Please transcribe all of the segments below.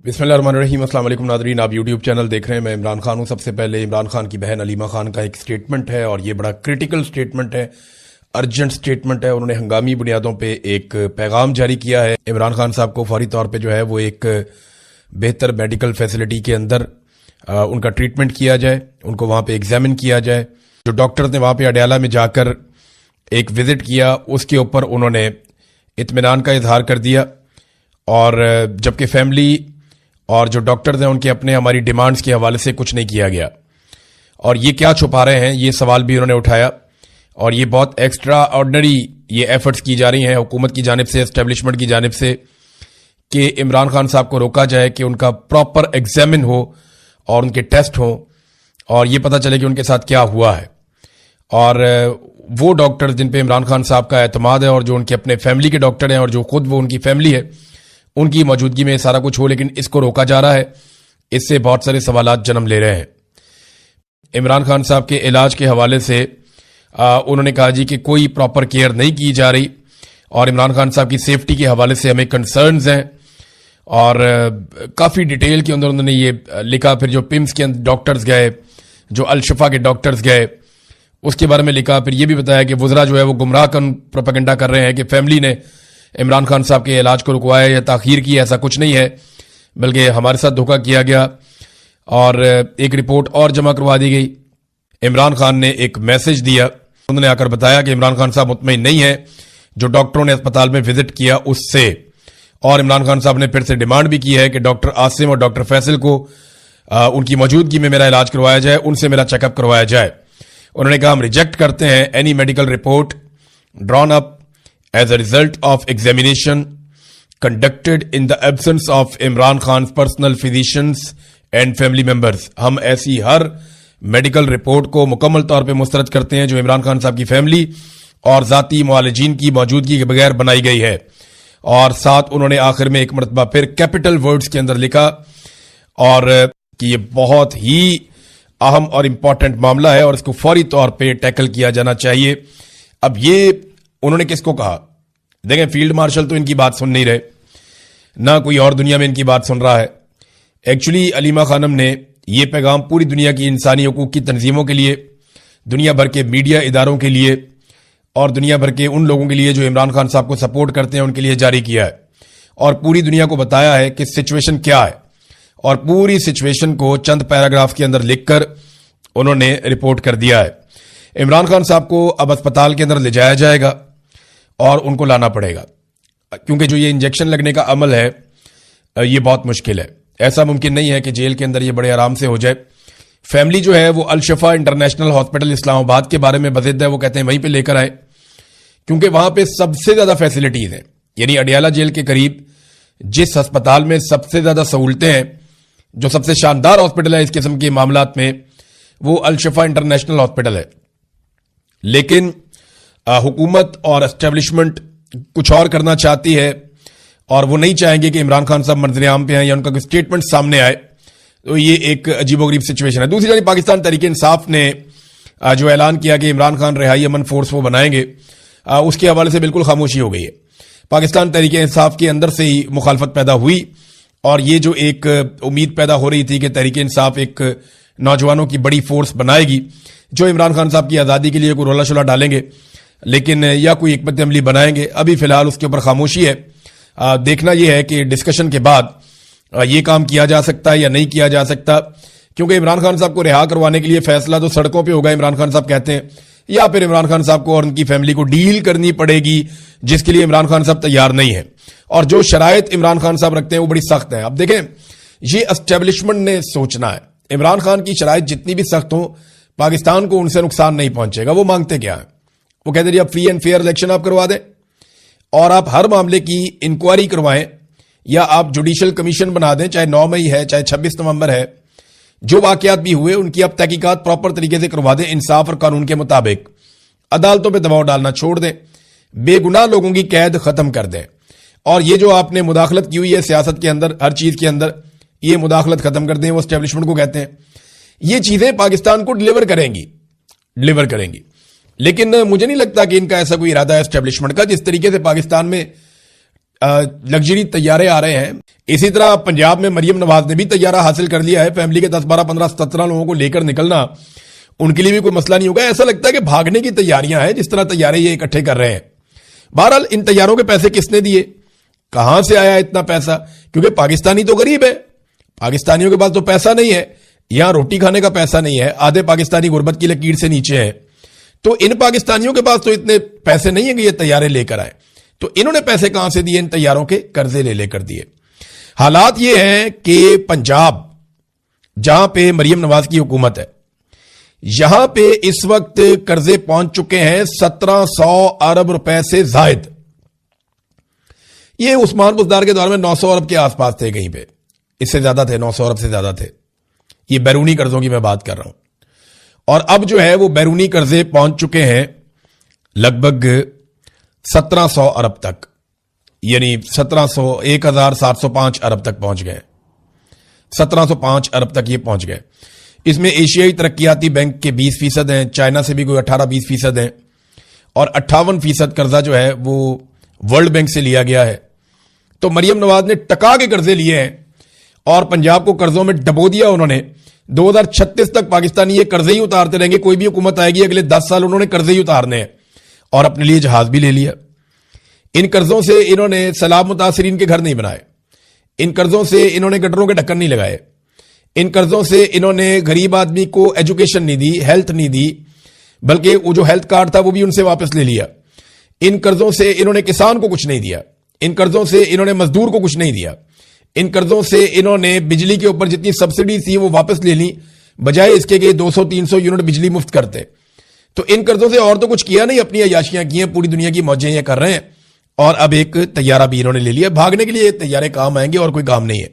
बिस्मिल्लाहिर्रहमानिर्रहीम। अस्सलाम वालेकुम नादरीन, आप यूट्यूब चैनल देख रहे हैं। मैं इमरान खान हूं। सबसे पहले इमरान खान की बहन अलीमा खान का एक स्टेटमेंट है और ये बड़ा क्रिटिकल स्टेटमेंट है, अर्जेंट स्टेटमेंट है। उन्होंने हंगामी बुनियादों पे एक पैगाम जारी किया है। इमरान खान साहब को फौरी तौर पे जो है वो एक बेहतर मेडिकल फैसिलिटी के अंदर उनका ट्रीटमेंट किया जाए, उनको वहां पे एग्जामिन किया जाए। जो डॉक्टर ने वहां पे अडयाला में जाकर एक विजिट किया उसके ऊपर उन्होंने इत्मीनान का इजहार कर दिया, और जबकि फैमिली और जो डॉक्टर्स हैं उनके अपने हमारी डिमांड्स के हवाले से कुछ नहीं किया गया। और ये क्या छुपा रहे हैं, ये सवाल भी उन्होंने उठाया। और ये बहुत एक्स्ट्रा ऑर्डिनरी ये एफर्ट्स की जा रही हैं हुकूमत की जानिब से, एस्टेब्लिशमेंट की जानिब से, कि इमरान खान साहब को रोका जाए कि उनका प्रॉपर एग्जामिन हो और उनके टेस्ट हो और ये पता चले कि उनके साथ क्या हुआ है। और वो डॉक्टर जिन पे इमरान खान साहब का एतमाद है और जो उनके अपने फैमिली के डॉक्टर हैं और जो खुद वो उनकी फैमिली है, उनकी मौजूदगी में सारा कुछ हो, लेकिन इसको रोका जा रहा है। इससे बहुत सारे सवालात जन्म ले रहे हैं। इमरान खान साहब के इलाज के हवाले से उन्होंने कहा जी कि कोई प्रॉपर केयर नहीं की जा रही और इमरान खान साहब की सेफ्टी के हवाले से हमें कंसर्न्स हैं। और काफ़ी डिटेल के अंदर उन्होंने ये लिखा। फिर जो पिम्स के डॉक्टर्स गए, जो अल-शिफा के डॉक्टर्स गए, उसके बारे में लिखा। फिर ये भी बताया कि वज़रा जो है वो गुमराह प्रोपेगेंडा कर रहे हैं कि फैमिली ने इमरान खान साहब के इलाज को रुकवाया या ताखीर की। ऐसा कुछ नहीं है, बल्कि हमारे साथ धोखा किया गया और एक रिपोर्ट और जमा करवा दी गई। इमरान खान ने एक मैसेज दिया, उन्होंने आकर बताया कि इमरान खान साहब मुतमईन नहीं है जो डॉक्टरों ने अस्पताल में विजिट किया उससे। और इमरान खान साहब ने फिर से डिमांड भी की है कि डॉक्टर आसिम और डॉक्टर फैसल को उनकी मौजूदगी में मेरा इलाज करवाया जाए, उनसे मेरा चेकअप करवाया जाए। उन्होंने कहा हम रिजेक्ट करते हैं any medical report drawn up as a result of examination conducted in the absence of Imran Khan personal physicians and family members। हम ऐसी हर मेडिकल रिपोर्ट को मुकम्मल तौर पे मुस्तरद करते हैं जो इमरान खान साहब की फैमिली और जाती मुआलिजीन की मौजूदगी के बगैर बनाई गई है। और साथ उन्होंने आखिर में एक मरतबा फिर कैपिटल वर्ड्स के अंदर लिखा और कि ये बहुत ही अहम और इंपॉर्टेंट मामला है और इसको फौरी तौर पे टैकल किया जाना चाहिए। अब ये उन्होंने किसको कहा? देखें, फील्ड मार्शल तो इनकी बात सुन नहीं रहे, ना कोई और दुनिया में इनकी बात सुन रहा है। एक्चुअली अलीमा खानम ने यह पैगाम पूरी दुनिया की इंसानी हकूक की तंजीमों के लिए, दुनिया भर के मीडिया इदारों के लिए और दुनिया भर के उन लोगों के लिए जो इमरान खान साहब को सपोर्ट करते हैं उनके लिए जारी किया है। और पूरी दुनिया को बताया है कि सिचुएशन क्या है और पूरी सिचुएशन को चंद पैराग्राफ के अंदर लिखकर उन्होंने रिपोर्ट कर दिया है। इमरान खान साहब को अब अस्पताल के अंदर ले जाया जाएगा और उनको लाना पड़ेगा, क्योंकि जो ये इंजेक्शन लगने का अमल है ये बहुत मुश्किल है। ऐसा मुमकिन नहीं है कि जेल के अंदर ये बड़े आराम से हो जाए। फैमिली जो है वो अल-शिफा इंटरनेशनल हॉस्पिटल इस्लामाबाद के बारे में बज़िद है, वो कहते हैं वहीं पे लेकर आए, क्योंकि वहां पे सबसे ज्यादा फैसिलिटीज हैं। यानी अडयाला जेल के करीब जिस अस्पताल में सबसे ज्यादा सहूलतें हैं, जो सबसे शानदार हॉस्पिटल है इस किस्म के मामलात में, वो अल-शिफा इंटरनेशनल हॉस्पिटल है। लेकिन हुकूमत और एस्टेब्लिशमेंट कुछ और करना चाहती है और वो नहीं चाहेंगे कि इमरान खान साहब मंजर आम पे आए या उनका कोई स्टेटमेंट सामने आए। तो ये एक अजीबोगरीब सिचुएशन है। दूसरी जानिब पाकिस्तान तहरीक इंसाफ ने जो ऐलान किया कि इमरान खान रिहाई अमन फोर्स वो बनाएंगे, उसके हवाले से बिल्कुल खामोशी हो गई है। पाकिस्तान तहरीक इंसाफ के अंदर से ही मुखालफत पैदा हुई और ये जो एक उम्मीद पैदा हो रही थी कि तहरीक इंसाफ एक नौजवानों की बड़ी फोर्स बनाएगी जो इमरान खान साहब की आज़ादी के लिए कोई रोला शोला डालेंगे, लेकिन या कोई हिकमत अमली बनाएंगे। अभी फिलहाल उसके ऊपर खामोशी है। देखना यह है कि डिस्कशन के बाद ये काम किया जा सकता है या नहीं किया जा सकता, क्योंकि इमरान खान साहब को रिहा करवाने के लिए फैसला तो सड़कों पे होगा, इमरान खान साहब कहते हैं, या फिर इमरान खान साहब को और उनकी फैमिली को डील करनी पड़ेगी जिसके लिए इमरान खान साहब तैयार नहीं है। और जो शराइत इमरान खान साहब रखते हैं वो बड़ी सख्त है। अब देखें, ये एस्टेब्लिशमेंट ने सोचना है, इमरान खान की शराइत जितनी भी सख्त हो, पाकिस्तान को उनसे नुकसान नहीं पहुंचेगा। वो मांगते क्या है? वो कहते हैं आप फ्री एंड फेयर इलेक्शन आप करवा दें और आप हर मामले की इंक्वायरी करवाएं या आप जुडिशियल कमीशन बना दें, चाहे 9 मई है चाहे 26 नवंबर है, जो वाकयात भी हुए उनकी आप तहकीकात प्रॉपर तरीके से करवा दें, इंसाफ और कानून के मुताबिक। अदालतों पे दबाव डालना छोड़ दें, बेगुनाह लोगों की कैद खत्म कर दें। और ये जो आपने मुदाखलत की हुई है सियासत के अंदर, हर चीज के अंदर, ये मुदाखलत खत्म कर दें, वो एस्टेब्लिशमेंट को कहते हैं। ये चीजें पाकिस्तान को डिलीवर करेंगी। लेकिन मुझे नहीं लगता कि इनका ऐसा कोई इरादा है एस्टेब्लिशमेंट का। जिस तरीके से पाकिस्तान में लग्जरी तैयारे आ रहे हैं। इसी तरह पंजाब में मरियम नवाज ने भी तैयारा हासिल कर लिया है। फैमिली के 10, 12, 15, 17 लोगों को लेकर निकलना उनके लिए भी कोई मसला नहीं होगा। ऐसा लगता है कि भागने की तैयारियां हैं जिस तरह तैयारे ये इकट्ठे कर रहे हैं। बहरहाल इन तैयारों के पैसे किसने दिए, कहां से आया इतना पैसा, क्योंकि पाकिस्तानी तो गरीब है, पाकिस्तानियों के पास तो पैसा नहीं है, यहां रोटी खाने का पैसा नहीं है, आधे पाकिस्तानी गुर्बत की लकीर से नीचे हैं। तो इन पाकिस्तानियों के पास तो इतने पैसे नहीं है कि ये तैयारे लेकर आए। तो इन्होंने पैसे कहां से दिए, इन तैयारों के कर्जे ले लेकर दिए। हालात ये हैं कि पंजाब जहां पे मरियम नवाज की हुकूमत है, यहां पे इस वक्त कर्जे पहुंच चुके हैं 1700 अरब रुपए से जायद। ये उस्मान बुज़दार के दौर में 900 अरब के आसपास थे, कहीं पे इससे ज्यादा थे, 900 अरब से ज्यादा थे। ये बैरूनी कर्जों की मैं बात कर रहा हूं। और अब जो है वो बैरूनी कर्जे पहुंच चुके हैं लगभग 1700 अरब तक, यानी 1705 अरब तक पहुंच गए। 1705 अरब तक ये पहुंच गए। इसमें एशियाई तरक्याती बैंक के 20% हैं, चाइना से भी कोई 18-20% हैं, और 58% कर्जा जो है वो वर्ल्ड बैंक से लिया गया है। तो मरियम नवाज ने टका के कर्जे लिए हैं और पंजाब को कर्जों में डबो दिया उन्होंने। 2036 तक पाकिस्तानी ये कर्जे ही उतारते रहेंगे। कोई भी हुकूमत आएगी अगले 10 साल उन्होंने कर्जे ही उतारने हैं, और अपने लिए जहाज भी ले लिया। इन कर्जों से इन्होंने सैलाब मुतासरीन के घर नहीं बनाए, इन कर्जों से इन्होंने गटरों के ढक्कन नहीं लगाए, इन कर्जों से इन्होंने गरीब आदमी को एजुकेशन नहीं दी, हेल्थ नहीं दी, बल्कि वो जो हेल्थ कार्ड था वो भी उनसे वापस ले लिया। इन कर्जों से इन्होंने किसान को कुछ नहीं दिया, इन कर्जों से इन्होंने मजदूर को कुछ नहीं दिया, इन कर्जों से इन्होंने बिजली के ऊपर जितनी सब्सिडी थी वो वापस ले ली, बजाय इसके कि 200-300 यूनिट बिजली मुफ्त करते। तो इन कर्जों से और तो कुछ किया नहीं, अपनी अयाशियां की हैं, पूरी दुनिया की मौजें ये कर रहे हैं। और अब एक तैयारा भी इन्होंने ले लिया। भागने के लिए तैयारे काम आएंगे और कोई काम नहीं है।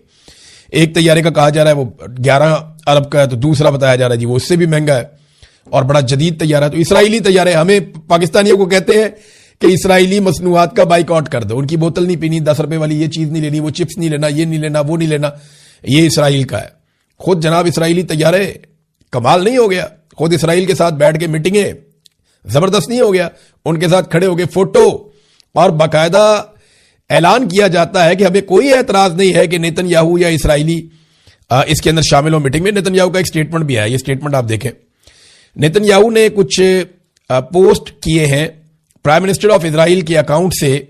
एक तैयारे का कहा जा रहा है वो 11 अरब का है, तो दूसरा बताया जा रहा है जी वो उससे भी महंगा है और बड़ा जदीद तैयारा है। तो इसराइली तैयारे, हमें पाकिस्तानियों को कहते हैं कि इसराइली मसनूआत का बाइकआउट कर दो, उनकी बोतल नहीं पीनी, 10 रुपए वाली ये चीज नहीं लेनी, वो चिप्स नहीं लेना, ये नहीं लेना, वो नहीं लेना, ये इसराइल का है। खुद जनाब इसराइली तैयारे कमाल नहीं हो गया, खुद इसराइल के साथ बैठ के मीटिंगें जबरदस्त नहीं हो गया, उनके साथ खड़े हो गए फोटो, और बाकायदा ऐलान किया जाता है कि हमें कोई एतराज नहीं है कि नेतन्याहू या इसराइली इसके अंदर शामिल हो मीटिंग में। नेतन्याहू का एक स्टेटमेंट भी है, ये स्टेटमेंट आप देखें। नेतन्याहू ने कुछ पोस्ट किए हैं प्राइम मिनिस्टर ऑफ इजराइल के अकाउंट से,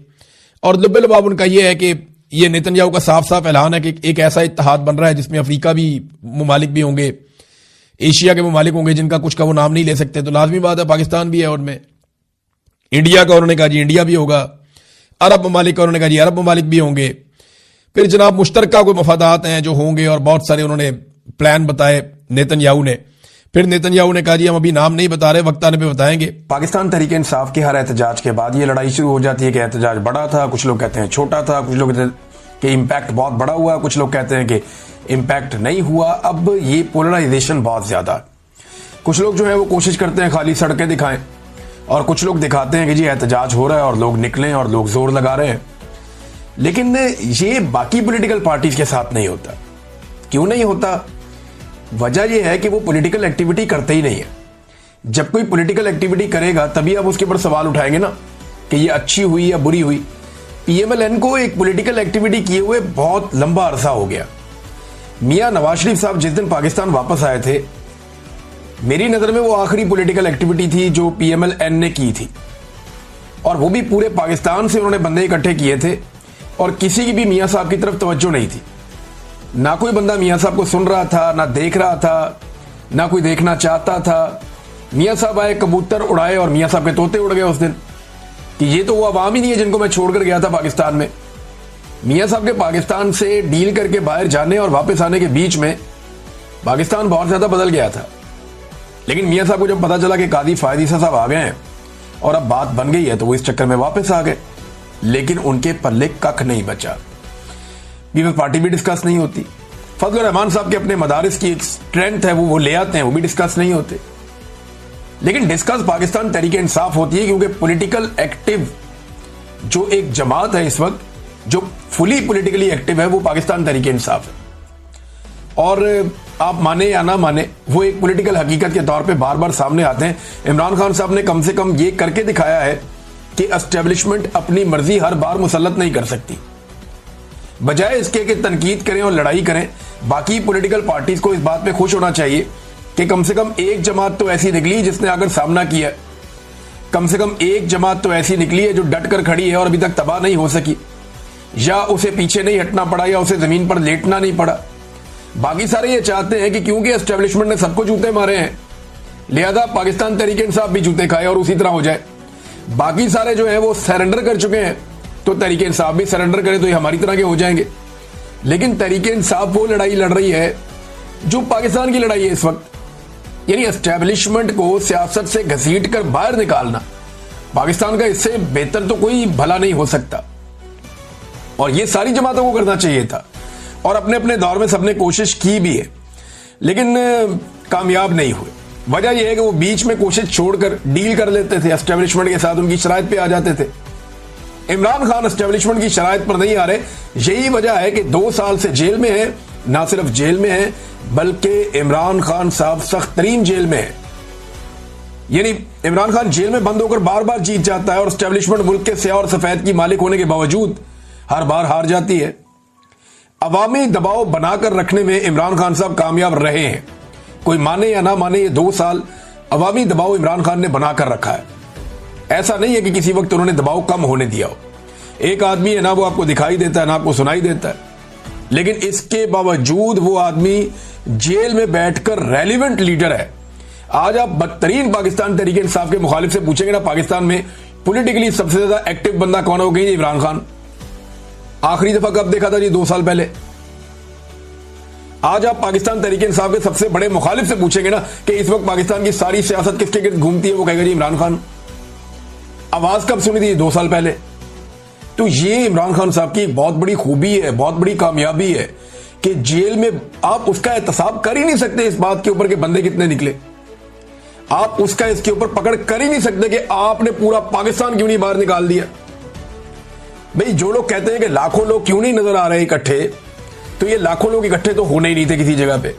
और लुब्बे-लुबाब उनका यह है कि यह नेतन्याहू का साफ साफ ऐलान है कि एक ऐसा इत्तेहाद बन रहा है जिसमें अफ्रीका भी मुमालिक भी होंगे, एशिया के मुमालिक होंगे जिनका कुछ का वो नाम नहीं ले सकते, तो लाजमी बात है पाकिस्तान भी है उनमें। इंडिया का उन्होंने कहा जी इंडिया भी होगा, अरब ममालिक का उन्होंने कहा जी अरब ममालिक भी होंगे। फिर जनाब मुश्तरका कोई मफादात हैं जो होंगे, और बहुत सारे उन्होंने प्लान बताए नेतन्याहू ने। फिर नेतन्याहू ने कहा जी हम अभी नाम नहीं बता रहे, वक्त आने पे बताएंगे। पाकिस्तान तहरीक इंसाफ के हर एहतजाज के बाद ये लड़ाई शुरू हो जाती है कि एहतजाज बड़ा था, कुछ लोग कहते हैं छोटा था, कुछ लोग कहते हैं कि इम्पैक्ट बहुत बड़ा हुआ, कुछ लोग कहते हैं कि इम्पैक्ट नहीं हुआ। अब ये पोलराइजेशन बहुत ज्यादा, कुछ लोग जो है वो कोशिश करते हैं खाली सड़कें दिखाएं, और कुछ लोग दिखाते हैं कि जी एहतजाज हो रहा है और लोग निकलें और लोग जोर लगा रहे हैं। लेकिन ये बाकी पॉलिटिकल पार्टीज के साथ नहीं होता। क्यों नहीं होता? वजह यह है कि वो पॉलिटिकल एक्टिविटी करते ही नहीं है। जब कोई पॉलिटिकल एक्टिविटी करेगा तभी आप उसके ऊपर सवाल उठाएंगे ना कि ये अच्छी हुई या बुरी हुई। पीएमएलएन को एक पॉलिटिकल एक्टिविटी किए हुए बहुत लंबा अरसा हो गया। मियां नवाज शरीफ साहब जिस दिन पाकिस्तान वापस आए थे, मेरी नजर में वो आखिरी पॉलिटिकल एक्टिविटी थी जो पीएमएलएन ने की थी, और वो भी पूरे पाकिस्तान से उन्होंने बंदे इकट्ठे किए थे, और किसी की भी मियां साहब की तरफ तवज्जो नहीं थी। ना कोई बंदा मियां साहब को सुन रहा था, ना देख रहा था, ना कोई देखना चाहता था। मियां साहब आए, कबूतर उड़ाए, और मियां साहब के तोते उड़ गए उस दिन कि ये तो वो अवाम ही नहीं है जिनको मैं छोड़कर गया था पाकिस्तान में। मियां साहब के पाकिस्तान से डील करके बाहर जाने और वापस आने के बीच में पाकिस्तान बहुत ज्यादा बदल गया था। लेकिन मियां साहब को जब पता चला कि कादी फायद ईसा साहब आ गए हैं और अब बात बन गई है, तो वो इस चक्कर में वापस आ गए। लेकिन उनके पल्ले कख नहीं बचा। पीपल्स पार्टी भी डिस्कस नहीं होती। फजल रहमान साहब के अपने मदारिस की एक स्ट्रेंथ है, वो ले आते हैं, वो भी डिस्कस नहीं होते। लेकिन डिस्कस पाकिस्तान तहरीक इंसाफ होती है, क्योंकि पॉलिटिकल एक्टिव जो एक जमात है इस वक्त, जो फुली पॉलिटिकली एक्टिव है, वो पाकिस्तान तहरीक इंसाफ है। और आप माने या ना माने, वो एक पॉलिटिकल हकीकत के तौर पे बार बार सामने आते हैं। इमरान खान साहब ने कम से कम ये करके दिखाया है کہ اسٹیبلشمنٹ اپنی مرضی ہر بار مسلط نہیں کر سکتی. بجائے اس کے کہ تنقید کریں اور لڑائی کریں, باقی پولیٹیکل پارٹیز کو اس بات پہ خوش ہونا چاہیے کہ کم سے کم ایک جماعت تو ایسی نکلی جس نے آ کر سامنا کیا, کم سے کم ایک جماعت تو ایسی نکلی ہے جو ڈٹ کر کھڑی ہے اور ابھی تک تباہ نہیں ہو سکی, یا اسے پیچھے نہیں ہٹنا پڑا, یا اسے زمین پر لیٹنا نہیں پڑا. باقی سارے یہ چاہتے ہیں کہ کیونکہ اسٹیبلشمنٹ نے سب کو جوتے مارے ہیں, لہذا پاکستان تحریک انصاف بھی جوتے کھائے اور اسی طرح ہو جائے. باقی سارے جو ہیں وہ سرنڈر کر چکے ہیں, تو تحریک انصاف بھی سرنڈر کرے تو یہ ہماری طرح کے ہو جائیں گے. لیکن تحریک انصاف وہ لڑائی لڑ رہی ہے جو پاکستان کی لڑائی ہے اس وقت, یعنی اسٹیبلشمنٹ کو سیاست سے گھسیٹ کر باہر نکالنا. پاکستان کا اس سے بہتر تو کوئی بھلا نہیں ہو سکتا, اور یہ ساری جماعتوں کو کرنا چاہیے تھا, اور اپنے اپنے دور میں سب نے کوشش کی بھی ہے, لیکن کامیاب نہیں ہوئے. وجہ یہ ہے کہ وہ بیچ میں کوشش چھوڑ کر ڈیل کر لیتے تھے اسٹیبلشمنٹ کے ساتھ, ان کی شرائط پہ آ جاتے تھے. عمران خان اسٹیبلشمنٹ کی شرائط پر نہیں آ رہے, یہی وجہ ہے کہ 2 سال سے جیل میں ہیں. نہ صرف جیل میں ہیں بلکہ عمران خان صاحب سخت ترین جیل میں ہیں. یعنی عمران خان جیل میں بند ہو کر بار بار جیت جاتا ہے, اور اسٹیبلشمنٹ ملک کے سیاہ اور سفید کی مالک ہونے کے باوجود ہر بار ہار جاتی ہے. عوامی دباؤ بنا کر رکھنے میں عمران خان صاحب کامیاب رہے ہیں, کوئی مانے یا نہ مانے, یہ 2 سال عوامی دباؤ عمران خان نے بنا کر رکھا ہے. ایسا نہیں ہے کہ کسی وقت انہوں نے دباؤ کم ہونے دیا ہو. ایک آدمی ہے نہ وہ آپ کو دکھائی دیتا ہے نہ آپ کو سنائی دیتا ہے, لیکن اس کے باوجود وہ آدمی جیل میں بیٹھ کر ریلیونٹ لیڈر ہے. آج آپ بدترین پاکستان تحریک انصاف کے مخالف سے پوچھیں گے نا پاکستان میں پولیٹیکلی سب سے زیادہ ایکٹیو بندہ کون ہو گئی, عمران خان. آخری دفعہ کب دیکھا تھا جی؟ 2 سال پہلے. آج آپ پاکستان تحریک انصاف کے سب سے بڑے مخالف سے پوچھیں گے نا کہ اس وقت پاکستان کی ساری سیاست کس کے گرد گھومتی ہے, وہ کہے گا جی عمران خان. آواز کب سنی تھی؟ 2 سال پہلے. تو یہ عمران خان صاحب کی ایک بہت بڑی خوبی ہے, بہت بڑی کامیابی ہے کہ جیل میں آپ اس کا احتساب کر ہی نہیں سکتے اس بات کے اوپر کہ بندے کتنے نکلے. آپ اس کا اس کے اوپر پکڑ کر ہی نہیں سکتے کہ آپ نے پورا پاکستان کیوں نہیں باہر نکال دیا. بھئی جو لوگ کہتے ہیں کہ لاکھوں لوگ کیوں نہیں نظر آ رہے اکٹھے, تو یہ لاکھوں لوگ اکٹھے تو ہونے ہی نہیں تھے کسی جگہ پہ.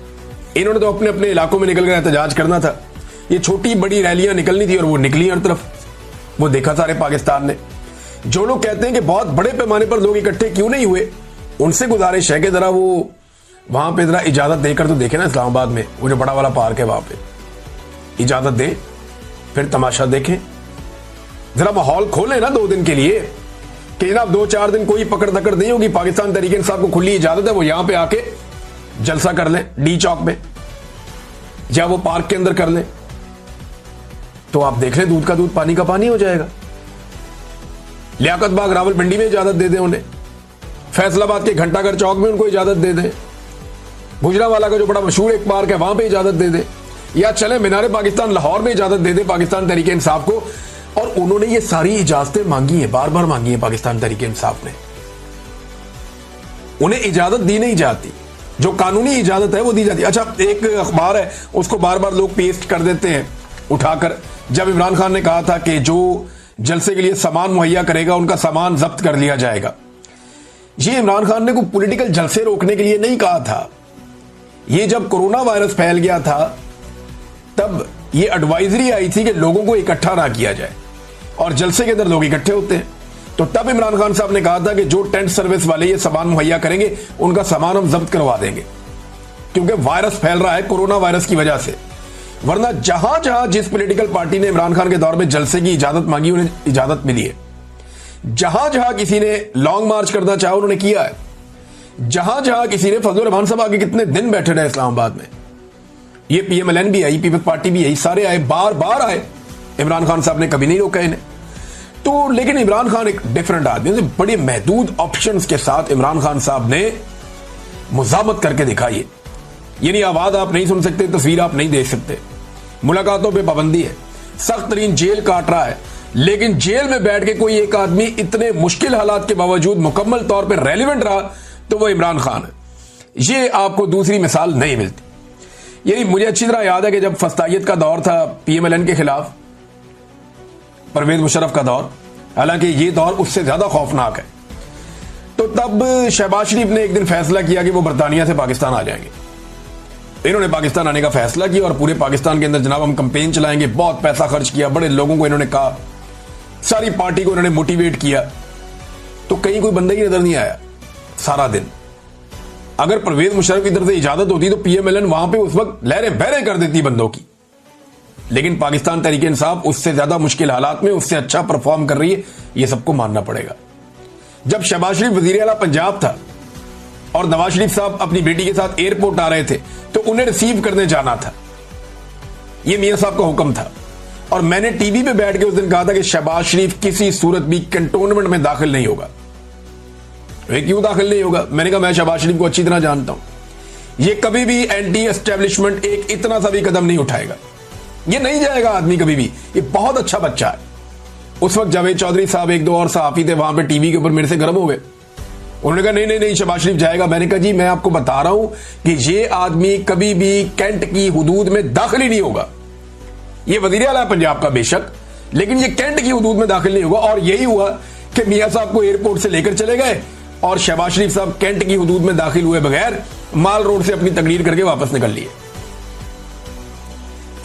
انہوں نے تو اپنے اپنے علاقوں میں نکل کر احتجاج کرنا تھا. یہ چھوٹی بڑی ریلیاں نکلنی تھی اور وہ نکلی ہر طرف, وہ دیکھا سارے پاکستان نے. جو لوگ کہتے ہیں کہ بہت بڑے پیمانے پر لوگ اکٹھے کیوں نہیں ہوئے, ان سے گزارش ہے کہ ذرا وہ وہاں پہ ذرا اجازت دے کر تو دیکھیں نا, اسلام آباد میں وہ جو بڑا والا پارک ہے وہاں پہ اجازت دیں, پھر تماشا دیکھیں, ذرا ماحول کھولیں نا 2 دن کے لیے کہ جناب 2-4 دن کوئی پکڑ دکڑ نہیں ہوگی. پاکستان تحریک انصاف کو کھلی اجازت ہے, وہ یہاں پہ آ کے جلسہ کر لیں ڈی چوک میں, یا وہ پارک کے اندر کر لیں, تو آپ دیکھ لیں دودھ کا دودھ پانی کا پانی ہو جائے گا. لیاقت باغ راول پنڈی میں اجازت دے دیں انہیں, فیصل آباد کے گھنٹہ گھر چوک میں ان کو اجازت دے دیں, گجرانوالہ کا جو بڑا مشہور ایک پارک ہے وہاں پہ اجازت دے دیں, یا چلیں مینار پاکستان لاہور میں اجازت دے دیں پاکستان تحریک انصاف کو. اور انہوں نے یہ ساری اجازتیں مانگی ہیں, بار بار مانگی ہیں پاکستان تحریک انصاف نے, انہیں اجازت دی نہیں جاتی. جو قانونی اجازت ہے وہ دی جاتی ہے. اچھا ایک اخبار ہے اس کو بار بار لوگ پیسٹ کر دیتے ہیں اٹھا کر, جب عمران خان نے کہا تھا کہ جو جلسے کے لیے سامان مہیا کرے گا ان کا سامان ضبط کر لیا جائے گا. یہ عمران خان نے کوئی پولیٹیکل جلسے روکنے کے لیے نہیں کہا تھا. یہ جب کورونا وائرس پھیل گیا تھا تب یہ ایڈوائزری آئی تھی کہ لوگوں کو اکٹھا نہ کیا جائے, اور جلسے کے اندر لوگ اکٹھے ہوتے ہیں. تو تب عمران خان صاحب نے کہا تھا کہ جو ٹینٹ سروس والے یہ سامان مہیا کریں گے ان کا سامان ہم ضبط کروا دیں گے, کیونکہ وائرس پھیل رہا ہے کورونا وائرس کی وجہ سے. ورنہ جہاں جہاں جس پولیٹیکل پارٹی نے عمران خان کے دور میں جلسے کی اجازت مانگی انہیں اجازت ملی ہے. جہاں جہاں کسی نے لانگ مارچ کرنا چاہا انہوں نے کیا ہے. جہاں جہاں کسی نے, فضل الرحمان صاحب آگے کتنے دن بیٹھے رہے اسلام آباد میں, یہ پی ایم ایل این بھی آئی, پیپلز پارٹی بھی آئی, سارے آئے, بار بار آئے, عمران خان صاحب نے کبھی نہیں روکا انہیں. تو لیکن عمران خان ایک ڈیفرنٹ آدمی, بڑے محدود آپشنز کے ساتھ عمران خان صاحب نے مزاحمت کر کے دکھائی ہے. یعنی آواز آپ نہیں سن سکتے, تصویر آپ نہیں دیکھ سکتے, ملاقاتوں پہ پابندی ہے, سخت ترین جیل کاٹ رہا ہے, لیکن جیل میں بیٹھ کے کوئی ایک آدمی اتنے مشکل حالات کے باوجود مکمل طور پہ ریلیونٹ رہا تو وہ عمران خان ہے. یہ آپ کو دوسری مثال نہیں ملتی. یعنی مجھے اچھی طرح یاد ہے کہ جب فسطائیت کا دور تھا پی ایم ایل این کے خلاف, پرویز مشرف کا دور, حالانکہ یہ دور اس سے زیادہ خوفناک ہے, تو تب شہباز شریف نے ایک دن فیصلہ کیا کہ وہ برطانیہ سے پاکستان آ جائیں گے. انہوں نے پاکستان آنے کا فیصلہ کیا اور پورے پاکستان کے اندر جناب ہم کمپین چلائیں گے, بہت پیسہ خرچ کیا, بڑے لوگوں کو انہوں نے کہا. सारी पार्टी को उन्होंने मोटिवेट किया, तो कहीं कोई बंदा ही नजर नहीं आया सारा दिन। अगर परवेज मुशर्रफ की तरफ से इजाजत होती तो पीएमएलएन वहां पे उस वक्त लहरें बहरें कर देती बंदों की, लेकिन पाकिस्तान तहरीक इंसाफ उससे ज्यादा मुश्किल हालात में उससे अच्छा परफॉर्म कर रही है, यह सबको मानना पड़ेगा। जब शहबाज शरीफ वजीर आला पंजाब था और नवाज शरीफ साहब अपनी बेटी के साथ एयरपोर्ट आ रहे थे तो उन्हें रिसीव करने जाना था, यह मियां साहब का हुक्म था। और मैंने टीवी पे बैठ के उस दिन कहा था कि शहबाज शरीफ किसी सूरत भी कंटोनमेंट में दाखिल नहीं होगा। वे क्यों दाखिल नहीं होगा? मैंने कहा मैं शहबाज शरीफ को अच्छी तरह जानता हूं, ये कभी भी एंटी एस्टेब्लिशमेंट एक इतना सा भी कदम नहीं उठाएगा, ये नहीं जाएगा आदमी कभी भी, ये बहुत अच्छा बच्चा है। उस वक्त जावेद चौधरी साहब एक दो और सहाफी थे वहां पे टीवी के ऊपर मेरे से गर्म हो गए, उन्होंने कहा नहीं नहीं नहीं शहबाज शरीफ जाएगा। मैंने कहा जी मैं आपको बता रहा हूं कि ये आदमी कभी भी कैंट की हुदूद में दाखिल ही नहीं होगा। ये वजीर आला पंजाब का बेशक, लेकिन ये कैंट की हुदूद में दाखिल नहीं होगा। और यही हुआ कि मियां साहब को एयरपोर्ट से लेकर चले गए और शहबाज शरीफ साहब कैंट की हुदूद में दाखिल हुए बगैर माल रोड से अपनी तकरीर करके वापस निकल लिए।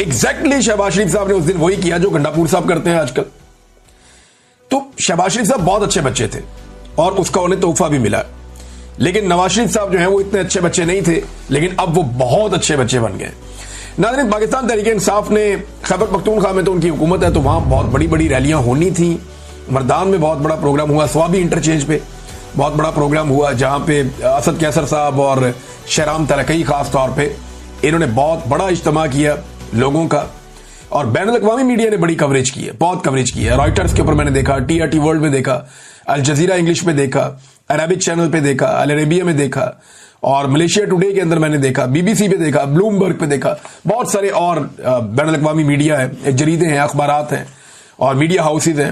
एग्जैक्टली शहबाज शरीफ साहब ने उस दिन वही किया जो गंडापुर साहब करते हैं आजकल। तो शहबाज शरीफ साहब बहुत अच्छे बच्चे थे और उसका उन्हें तोहफा भी मिला, लेकिन नवाज शरीफ साहब जो हैं वो इतने अच्छे बच्चे नहीं थे, लेकिन अब वो बहुत अच्छे बच्चे बन गए। नाज़रीन, पाकिस्तान तहरीक इंसाफ ने खैबर पख्तूनख्वा में तो उनकी हुकूमत है, तो वहां बहुत बड़ी बड़ी रैलियां होनी थी। मर्दान में बहुत बड़ा प्रोग्राम हुआ, स्वाबी इंटरचेंज पे बहुत बड़ा प्रोग्राम हुआ, जहां पे असद कैसर साहब और शहराम तरकई खास तौर पे इन्होंने बहुत बड़ा इज्तिमा किया लोगों का, और बैनुल अक़वामी मीडिया ने बड़ी कवरेज की है, बहुत कवरेज की है। रॉयटर्स के ऊपर मैंने देखा, TRT वर्ल्ड में देखा, अल जजीरा इंग्लिश पे देखा, अरबिक चैनल पे देखा, अल अरेबिया में देखा, और मलेशिया टुडे के अंदर मैंने देखा, BBC पे देखा, ब्लूमबर्ग पे देखा, बहुत सारे और बैनुल अक़वामी मीडिया है, जरीदे हैं, अखबारात हैं और मीडिया हाउसेज हैं।